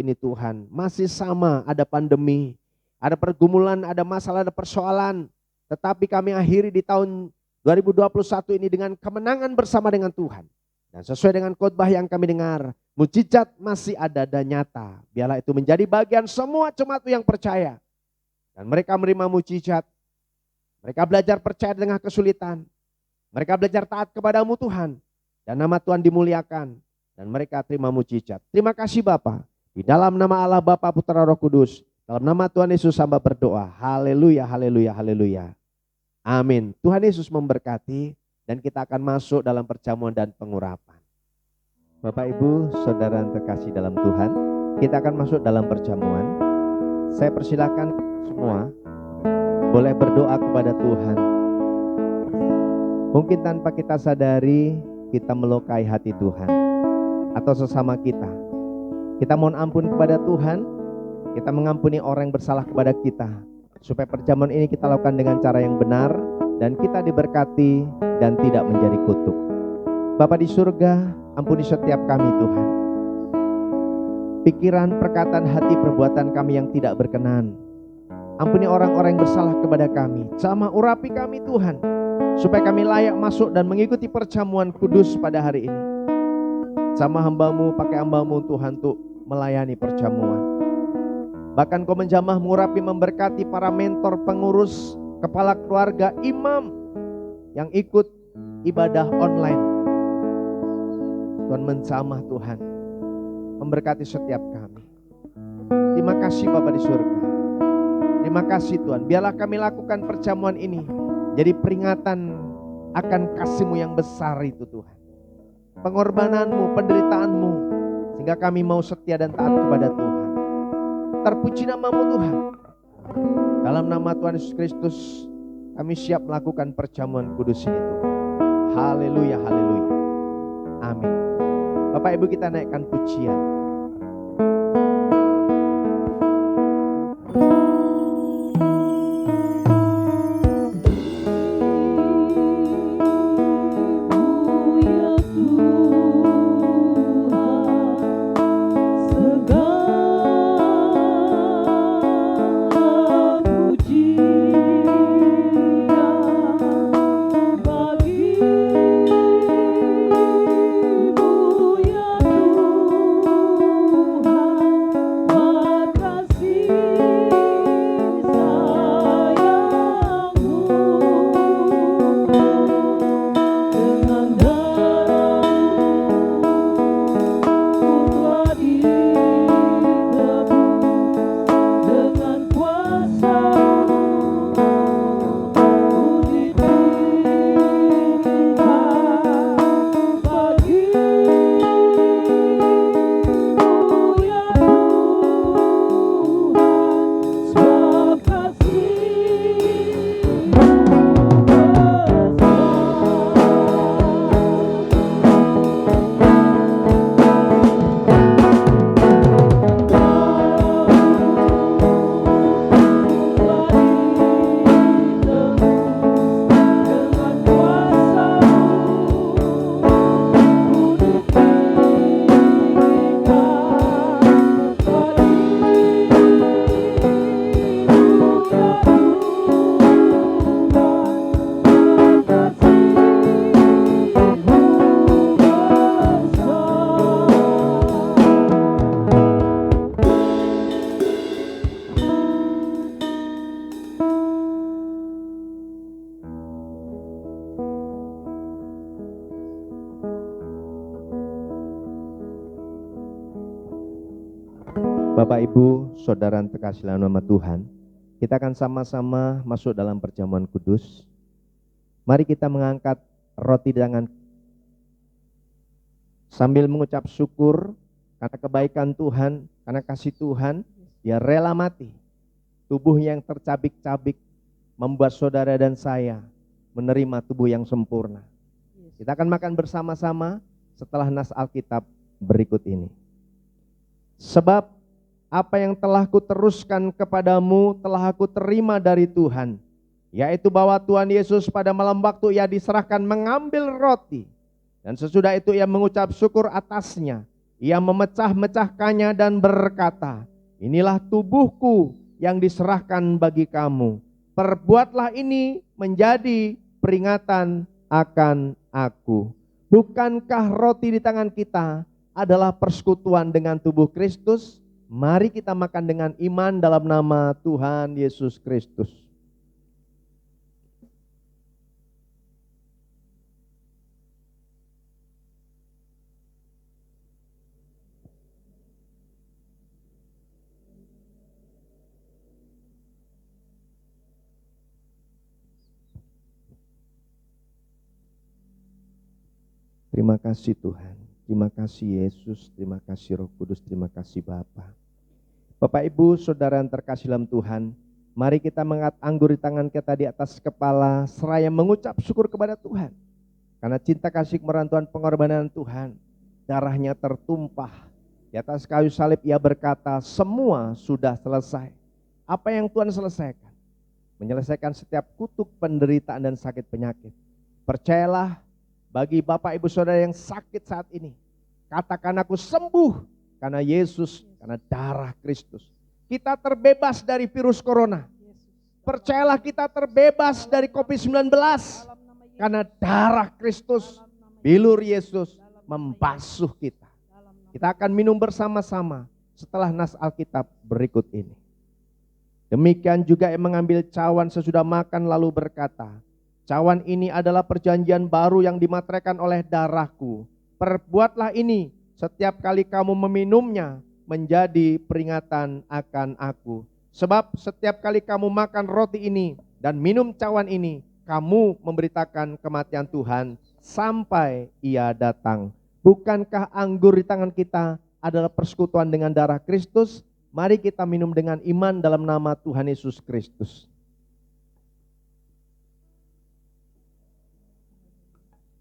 ini Tuhan, masih sama, ada pandemi, ada pergumulan, ada masalah, ada persoalan. Tetapi kami akhiri di tahun 2021 ini dengan kemenangan bersama dengan Tuhan. Dan sesuai dengan khotbah yang kami dengar, mujizat masih ada dan nyata. Biarlah itu menjadi bagian semua jemaat-Mu yang percaya. Dan mereka menerima mujizat. Mereka belajar percaya di tengah kesulitan. Mereka belajar taat kepada-Mu Tuhan. Dan nama Tuhan dimuliakan. dan mereka terima mujizat. Terima kasih Bapa. Di dalam nama Allah Bapa, Putra, Roh Kudus, dalam nama Tuhan Yesus hamba berdoa. Haleluya, haleluya, haleluya. Amin. Tuhan Yesus memberkati dan kita akan masuk dalam perjamuan dan pengurapan. Bapak Ibu, saudara yang terkasih dalam Tuhan, kita akan masuk dalam perjamuan. Saya persilakan semua boleh berdoa kepada Tuhan. Mungkin tanpa kita sadari kita melukai hati Tuhan atau sesama kita. Kita mohon ampun kepada Tuhan, kita mengampuni orang yang bersalah kepada kita, supaya perjamuan ini kita lakukan dengan cara yang benar dan kita diberkati dan tidak menjadi kutuk. Bapa di surga, ampuni setiap kami Tuhan. Pikiran, perkataan, hati, perbuatan kami yang tidak berkenan. Ampuni orang-orang yang bersalah kepada kami. Sama urapi kami Tuhan, supaya kami layak masuk dan mengikuti perjamuan kudus pada hari ini. Sama hamba-Mu, pakai hamba-Mu Tuhan untuk melayani perjamuan. Bahkan Kau menjamah, mengurapi, memberkati para mentor, pengurus, kepala keluarga, imam yang ikut ibadah online. Tuhan menjamah Tuhan, memberkati setiap kami. Terima kasih Bapa di surga. Terima kasih Tuhan, biarlah kami lakukan perjamuan ini jadi peringatan akan kasih-Mu yang besar itu Tuhan. Pengorbanan-Mu, penderitaan-Mu, sehingga kami mau setia dan taat kepada Tuhan. Terpuji nama-Mu Tuhan. Dalam nama Tuhan Yesus Kristus, kami siap melakukan perjamuan kudus ini Tuhan. Haleluya, haleluya. Amin. Bapak Ibu, kita naikkan pujian. Bapak Ibu, saudara yang terkasih dalam nama Tuhan, kita akan sama-sama masuk dalam perjamuan kudus. Mari kita mengangkat roti di tangan sambil mengucap syukur karena kebaikan Tuhan, karena kasih Tuhan. Dia rela mati, tubuh yang tercabik-cabik membuat saudara dan saya menerima tubuh yang sempurna. Kita akan makan bersama-sama setelah nas Alkitab berikut ini. Sebab apa yang telah kuteruskan kepadamu telah aku terima dari Tuhan, yaitu bahwa Tuhan Yesus pada malam waktu Ia diserahkan mengambil roti, dan sesudah itu Ia mengucap syukur atasnya. Ia memecah-mecahkannya dan berkata, inilah tubuhku yang diserahkan bagi kamu. Perbuatlah ini menjadi peringatan akan aku. Bukankah roti di tangan kita adalah persekutuan dengan tubuh Kristus? Mari kita makan dengan iman dalam nama Tuhan Yesus Kristus. Terima kasih Tuhan, terima kasih Yesus, terima kasih Roh Kudus, terima kasih Bapa. Bapak Ibu Saudara yang terkasih dalam Tuhan, mari kita mengangkat anggur di tangan kita di atas kepala seraya mengucap syukur kepada Tuhan. Karena cinta kasih kemurahan Tuhan, pengorbanan Tuhan, darahnya tertumpah di atas kayu salib. Ia berkata semua sudah selesai. Apa yang Tuhan selesaikan? Menyelesaikan setiap kutuk, penderitaan dan sakit penyakit. Percayalah, bagi Bapak Ibu Saudara yang sakit saat ini, katakan aku sembuh karena Yesus, karena darah Kristus. Kita terbebas dari virus corona. Percayalah, kita terbebas dari COVID-19 karena darah Kristus, bilur Yesus membasuh kita. Kita akan minum bersama-sama setelah nas Alkitab berikut ini. Demikian juga yang mengambil cawan sesudah makan lalu berkata, cawan ini adalah perjanjian baru yang dimateraikan oleh darahku. Perbuatlah ini setiap kali kamu meminumnya menjadi peringatan akan aku. Sebab setiap kali kamu makan roti ini dan minum cawan ini, kamu memberitakan kematian Tuhan sampai Ia datang. Bukankah anggur di tangan kita adalah persekutuan dengan darah Kristus? Mari kita minum dengan iman dalam nama Tuhan Yesus Kristus.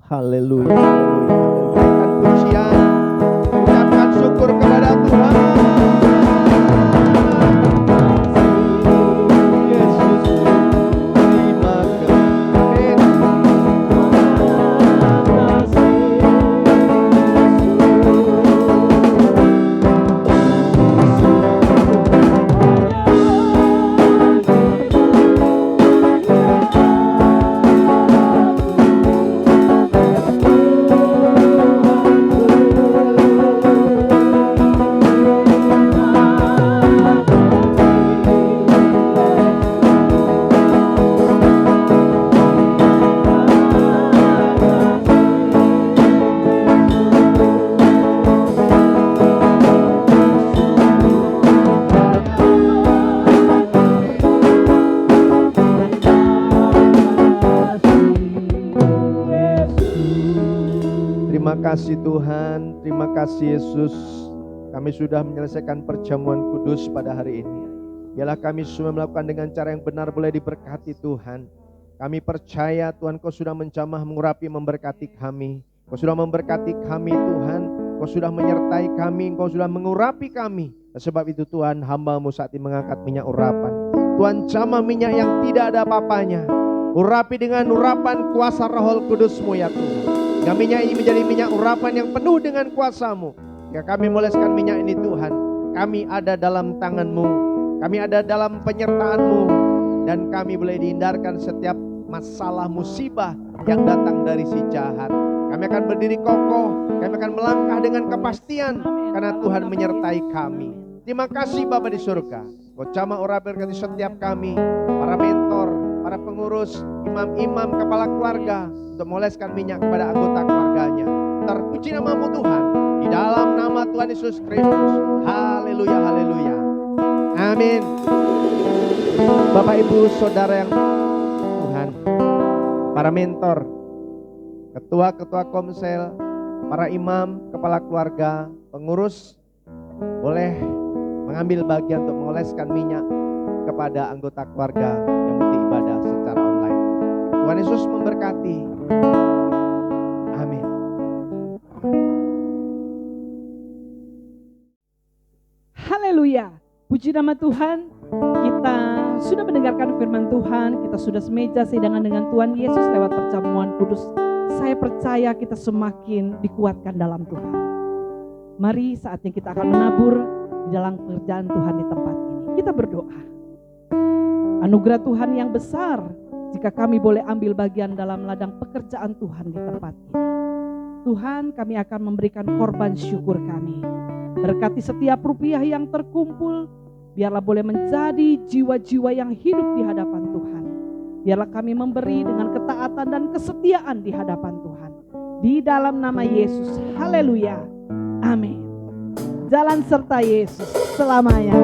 Haleluya, haleluya. Berikan pujian, ucapkan syukur kepada Tuhan. Yesus, terima kasih. Terima kasih Tuhan, terima kasih Yesus. Kami sudah menyelesaikan perjamuan kudus pada hari ini. Biarlah kami semua melakukan dengan cara yang benar, boleh diberkati Tuhan. Kami percaya Tuhan, Kau sudah menjamah, mengurapi, memberkati kami. Kau sudah memberkati kami Tuhan. Kau sudah menyertai kami, Kau sudah mengurapi kami. Dan sebab itu Tuhan, hamba-Mu saat ini mengangkat minyak urapan. Tuhan, jamah minyak yang tidak ada apa-apanya. Urapi dengan urapan kuasa Roh Kudus-Mu ya Tuhan. Ya, minyak ini menjadi minyak urapan yang penuh dengan kuasa-Mu. Ya, kami moleskan minyak ini Tuhan. Kami ada dalam tangan-Mu. Kami ada dalam penyertaan-Mu. Dan kami boleh dihindarkan setiap masalah musibah yang datang dari si jahat. Kami akan berdiri kokoh. Kami akan melangkah dengan kepastian. Karena Tuhan menyertai kami. Terima kasih Bapa di surga. Kau jamah urapi berkati setiap kami. Para mentor, para pengurus, imam-imam, kepala keluarga. Untuk moleskan minyak kepada anggota keluarganya. Terpuji nama-Mu Tuhan. Di dalam nama Tuhan Yesus Kristus. Haleluya, haleluya. Amin. Bapak Ibu Saudara yang Tuhan, para mentor, ketua-ketua komsel, para imam, kepala keluarga, pengurus, boleh mengambil bagian untuk mengoleskan minyak kepada anggota keluarga yang mengikuti ibadah secara online. Tuhan Yesus memberkati. Amin. Haleluya. Puji nama Tuhan. Kita sudah mendengarkan firman Tuhan. Kita sudah semeja hidangan dengan Tuhan Yesus lewat perjamuan kudus. Saya percaya kita semakin dikuatkan dalam Tuhan. Mari saatnya kita akan menabur di dalam pekerjaan Tuhan di tempat ini. Kita berdoa. Anugerah Tuhan yang besar jika kami boleh ambil bagian dalam ladang pekerjaan Tuhan di tempat ini. Tuhan, kami akan memberikan korban syukur kami. Berkati setiap rupiah yang terkumpul, biarlah boleh menjadi jiwa-jiwa yang hidup di hadapan Tuhan. Biarlah kami memberi dengan ketaatan dan kesetiaan di hadapan Tuhan. Di dalam nama Yesus, haleluya, amin. Jalan serta Yesus selamanya.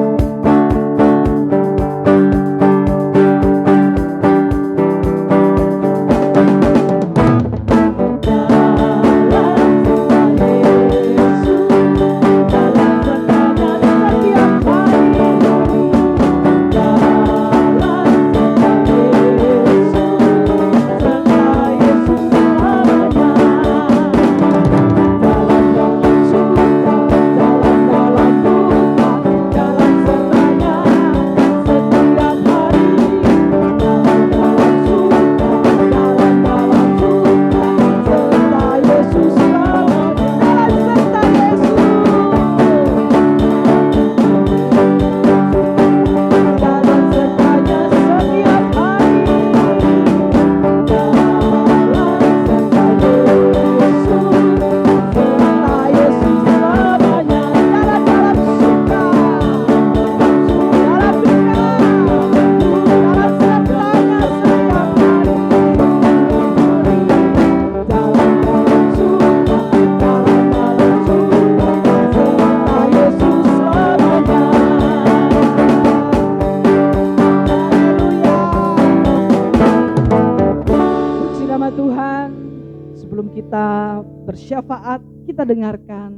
kita bersyafaat, kita dengarkan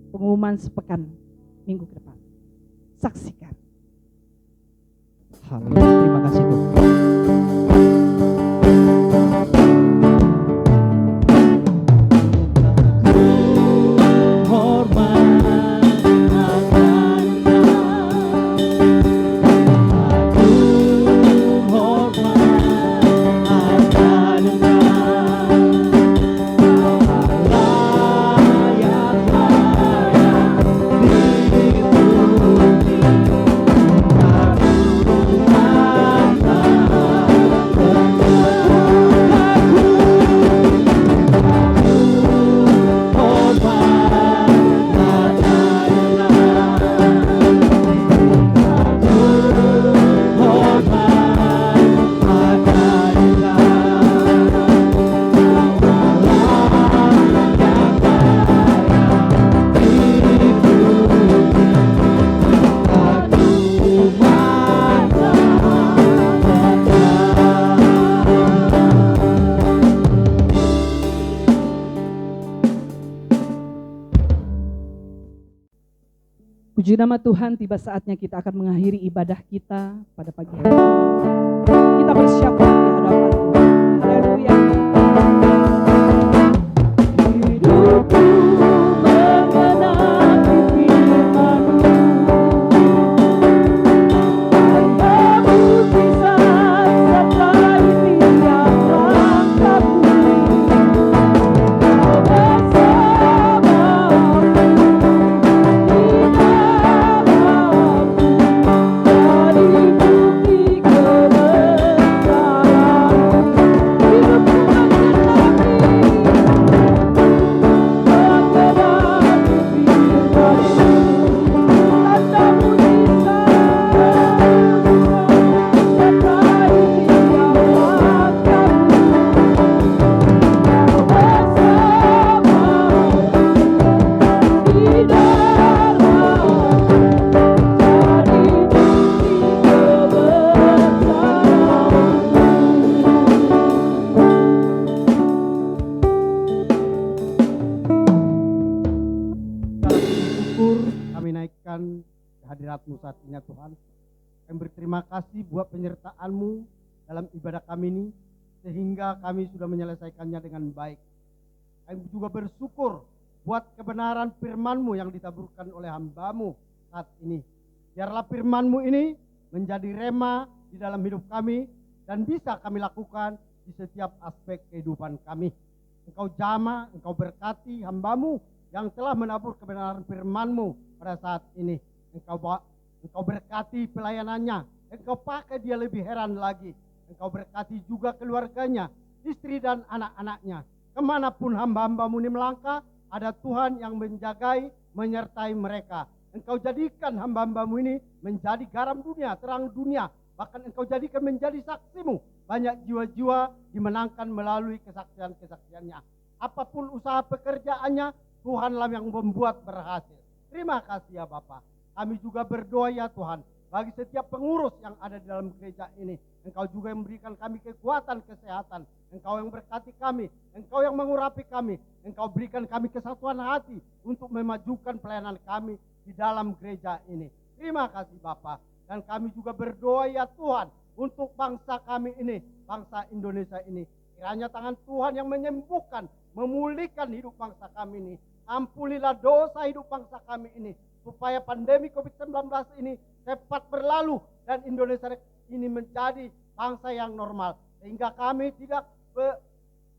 pengumuman sepekan minggu ke depan. Saksikan. Haleluya, terima kasih Tuhan. Puji nama Tuhan, tiba saatnya kita akan mengakhiri ibadah kita pada pagi hari ini. Kita bersyafaat di hadapan Tuhan. Haleluya. Hidupku mengenapi firman-Mu, hanya mujizat sertai tiap langkahku. Kau bersamaku di dalamku, jadi bukti kebesaran-Mu. Hidupku naikkan hadirat-Mu saat ini ya Tuhan. Kami berterima kasih buat penyertaan-Mu dalam ibadah kami ini, sehingga kami sudah menyelesaikannya dengan baik. Kami juga bersyukur buat kebenaran firman-Mu yang ditaburkan oleh hamba-Mu saat ini. Biarlah firman-Mu ini menjadi rema di dalam hidup kami dan bisa kami lakukan di setiap aspek kehidupan kami. Engkau jamah, Engkau berkati hamba-Mu yang telah menabur kebenaran firman-Mu pada saat ini. Engkau berkati pelayanannya, Engkau pakai dia lebih heran lagi. Engkau berkati juga keluarganya, istri dan anak-anaknya. Kemanapun hamba-hamba-Mu ini melangkah, ada Tuhan yang menjagai, menyertai mereka. Engkau jadikan hamba-hamba-Mu ini menjadi garam dunia, terang dunia. Bahkan Engkau jadikan menjadi saksi-Mu. Banyak jiwa-jiwa dimenangkan melalui kesaksian-kesaksiannya. Apapun usaha pekerjaannya, Tuhanlah yang membuat berhasil. Terima kasih ya Bapa. Kami juga berdoa ya Tuhan, bagi setiap pengurus yang ada di dalam gereja ini. Engkau juga yang memberikan kami kekuatan, kesehatan. Engkau yang berkati kami, Engkau yang mengurapi kami. Engkau berikan kami kesatuan hati untuk memajukan pelayanan kami di dalam gereja ini. Terima kasih Bapa. Dan kami juga berdoa ya Tuhan, untuk bangsa kami ini, bangsa Indonesia ini. Kiranya tangan Tuhan yang menyembuhkan, memulihkan hidup bangsa kami ini. Ampunilah dosa hidup bangsa kami ini, supaya pandemi COVID-19 ini cepat berlalu dan Indonesia ini menjadi bangsa yang normal. Sehingga kami tidak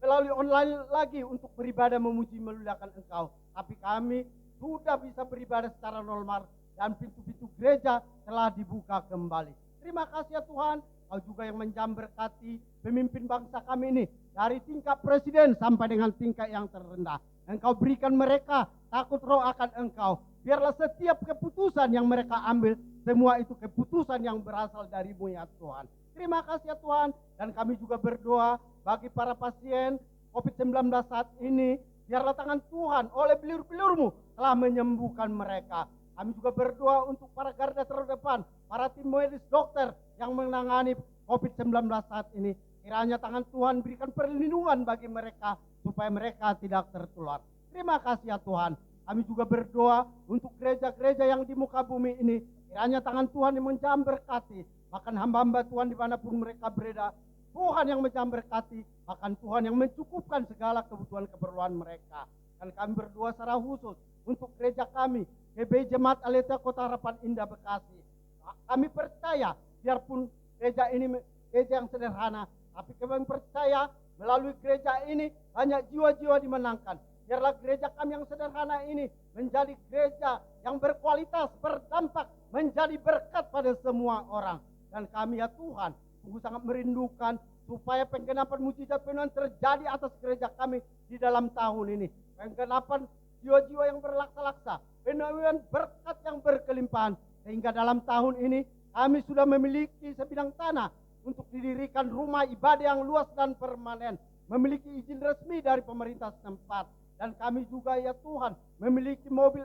melalui online lagi untuk beribadah memuji memuliakan Engkau. Tapi kami sudah bisa beribadah secara normal dan pintu-pintu gereja telah dibuka kembali. Terima kasih ya Tuhan, Kau juga yang menjamberkati pemimpin bangsa kami ini. Dari tingkat presiden sampai dengan tingkat yang terendah. Engkau berikan mereka takut roh akan Engkau. Biarlah setiap keputusan yang mereka ambil, semua itu keputusan yang berasal dari-Mu ya Tuhan. Terima kasih ya Tuhan. Dan kami juga berdoa bagi para pasien COVID-19 saat ini. Biarlah tangan Tuhan oleh bilur-bilur-Mu telah menyembuhkan mereka. Kami juga berdoa untuk para garda terdepan, para tim medis dokter yang menangani COVID-19 saat ini. Kiranya tangan Tuhan berikan perlindungan bagi mereka supaya mereka tidak tertular. Terima kasih ya Tuhan. Kami juga berdoa untuk gereja-gereja yang di muka bumi ini. Kiranya tangan Tuhan yang menjamah berkati. Bahkan hamba-hamba Tuhan dimanapun mereka berada, Tuhan yang menjamah berkati. Bahkan Tuhan yang mencukupkan segala kebutuhan keperluan mereka. Dan kami berdoa secara khusus untuk gereja kami, GBI Jemaat Aletheia Kota Harapan Indah Bekasi. Kami percaya, biarpun gereja ini gereja yang sederhana, tapi kami percaya melalui gereja ini banyak jiwa-jiwa dimenangkan. Biarlah gereja kami yang sederhana ini menjadi gereja yang berkualitas, berdampak, menjadi berkat pada semua orang. Dan kami ya Tuhan, sungguh sangat merindukan supaya penggenapan mujizat penuhan terjadi atas gereja kami di dalam tahun ini. Penggenapan jiwa-jiwa yang berlaksa-laksa, penuhan berkat yang berkelimpahan. Sehingga dalam tahun ini kami sudah memiliki sebidang tanah untuk didirikan rumah ibadah yang luas dan permanen. Memiliki izin resmi dari pemerintah setempat. Dan kami juga ya Tuhan memiliki mobil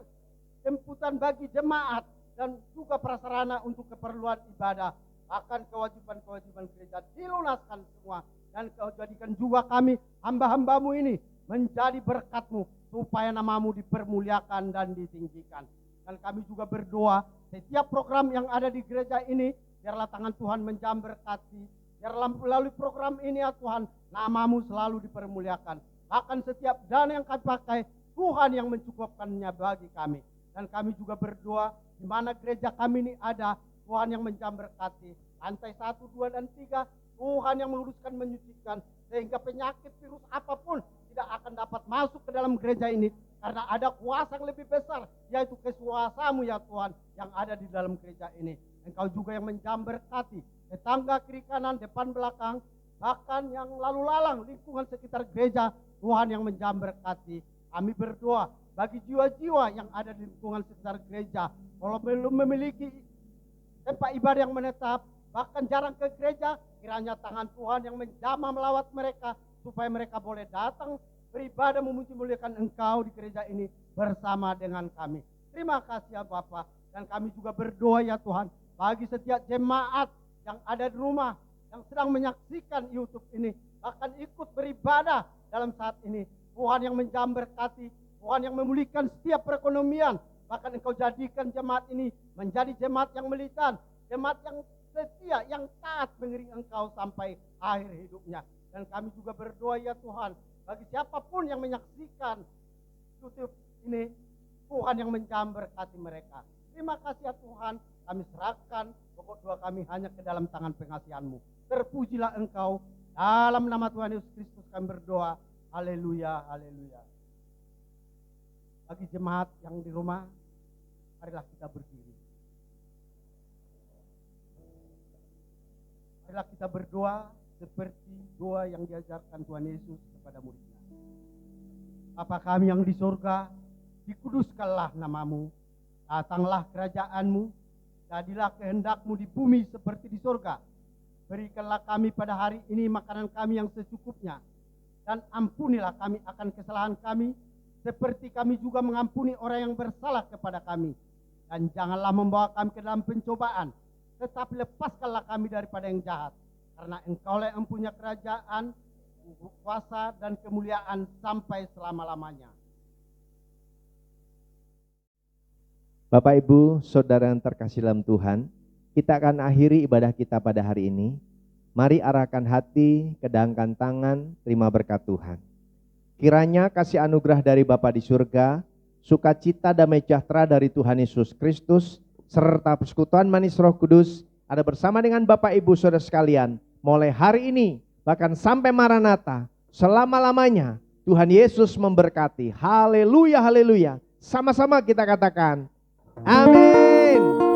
jemputan bagi jemaat dan juga prasarana untuk keperluan ibadah. Bahkan kewajiban-kewajiban gereja dilunaskan semua. Dan kau jadikan juga kami hamba-hambamu ini menjadi berkat-Mu supaya nama-Mu dipermuliakan dan ditinggikan. Dan kami juga berdoa setiap program yang ada di gereja ini biarlah tangan Tuhan menjamah berkati. Biarlah melalui program ini ya Tuhan nama-Mu selalu dipermuliakan. Bahkan setiap dana yang kami pakai, Tuhan yang mencukupkannya bagi kami. Dan kami juga berdoa, di mana gereja kami ini ada, Tuhan yang menjamah berkati. Lantai 1, 2, dan 3, Tuhan yang meluruskan, menyucikan. Sehingga penyakit, virus apapun tidak akan dapat masuk ke dalam gereja ini. Karena ada kuasa yang lebih besar, yaitu kuasa-Mu ya Tuhan, yang ada di dalam gereja ini. Engkau juga yang menjamah berkati. Tetangga kiri kanan, depan belakang, bahkan yang lalu lalang lingkungan sekitar gereja, Tuhan yang menjamah berkati. Kami berdoa bagi jiwa-jiwa yang ada di lingkungan sekitar gereja. Kalau belum memiliki tempat ibadah yang menetap, bahkan jarang ke gereja, kiranya tangan Tuhan yang menjamah melawat mereka, supaya mereka boleh datang beribadah memuji-muliakan Engkau di gereja ini bersama dengan kami. Terima kasih ya Bapa. Dan kami juga berdoa ya Tuhan, bagi setiap jemaat yang ada di rumah, yang sedang menyaksikan YouTube ini, bahkan ikut beribadah dalam saat ini. Tuhan yang menjamah berkati, Tuhan yang memulihkan setiap perekonomian. Bahkan Engkau jadikan jemaat ini menjadi jemaat yang militan, jemaat yang setia, yang taat mengiring Engkau sampai akhir hidupnya. Dan kami juga berdoa ya Tuhan, bagi siapapun yang menyaksikan YouTube ini, Tuhan yang menjamah berkati mereka. Terima kasih ya Tuhan, kami serahkan pokok doa kami hanya ke dalam tangan pengasihan-Mu. Terpujilah Engkau, dalam nama Tuhan Yesus Kristus kami berdoa. Haleluya, haleluya. Bagi jemaat yang di rumah, marilah kita berdiri. Marilah kita berdoa seperti doa yang diajarkan Tuhan Yesus kepada muridnya. Bapa kami yang di surga, dikuduskanlah nama-Mu, datanglah kerajaan-Mu, jadilah kehendak-Mu di bumi seperti di surga. Berikanlah kami pada hari ini makanan kami yang secukupnya, dan ampunilah kami akan kesalahan kami, seperti kami juga mengampuni orang yang bersalah kepada kami. Dan janganlah membawa kami ke dalam pencobaan, tetapi lepaskanlah kami daripada yang jahat. Karena Engkaulah yang mempunyai kerajaan, kuasa, dan kemuliaan sampai selama-lamanya. Bapak Ibu, Saudara yang terkasih dalam Tuhan, kita akan akhiri ibadah kita pada hari ini. Mari arahkan hati, kedangkan tangan, terima berkat Tuhan. Kiranya kasih anugerah dari Bapa di surga, sukacita damai sejahtera dari Tuhan Yesus Kristus, serta persekutuan manis Roh Kudus ada bersama dengan Bapak Ibu Saudara sekalian, mulai hari ini bahkan sampai Maranatha, selama-lamanya Tuhan Yesus memberkati. Haleluya, haleluya. Sama-sama kita katakan, amin.